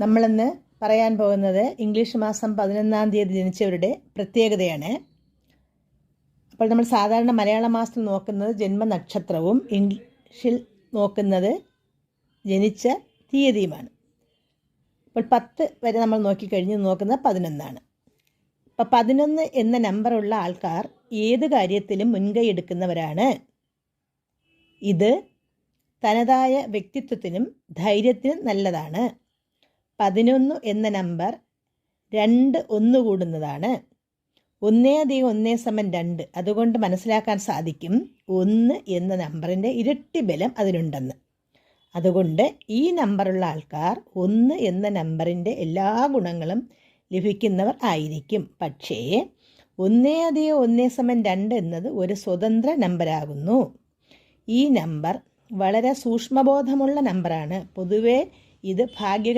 നമ്മളിന്ന് പറയാൻ പോകുന്നത് ഇംഗ്ലീഷ് മാസം 11-ാം തീയതി ജനിച്ചവരുടെ പ്രത്യേകതയാണ്. അപ്പോൾ നമ്മൾ സാധാരണ മലയാള മാസത്തിൽ നോക്കുന്നത് ജന്മനക്ഷത്രവും ഇംഗ്ലീഷിൽ നോക്കുന്നത് ജനിച്ച തീയതിയുമാണ്. അപ്പോൾ 10 വരെ നമ്മൾ നോക്കിക്കഴിഞ്ഞ് നോക്കുന്നത് 11ആണ്. അപ്പോൾ 11 എന്ന നമ്പറുള്ള ആൾക്കാർ ഏത് കാര്യത്തിലും മുൻകൈ എടുക്കുന്നവരാണ്. ഇത് തനതായ വ്യക്തിത്വത്തിനും ധൈര്യത്തിനും നല്ലതാണ്. 11 എന്ന നമ്പർ 2 1 കൂടുന്നതാണ്. 1 + 1 = 2. അതുകൊണ്ട് മനസ്സിലാക്കാൻ സാധിക്കും 1 എന്ന നമ്പറിൻ്റെ ഇരട്ടി ബലം അതിനുണ്ടെന്ന്. അതുകൊണ്ട് ഈ നമ്പറുള്ള ആൾക്കാർ 1 എന്ന നമ്പറിൻ്റെ എല്ലാ ഗുണങ്ങളും ലഭിക്കുന്നവർ ആയിരിക്കും. പക്ഷേ 1 + 1 = 2 എന്നത് ഒരു സ്വതന്ത്ര നമ്പറാകുന്നു. ഈ നമ്പർ വളരെ സൂക്ഷ്മബോധമുള്ള നമ്പറാണ്. പൊതുവെ ഇത് ഭാഗ്യകര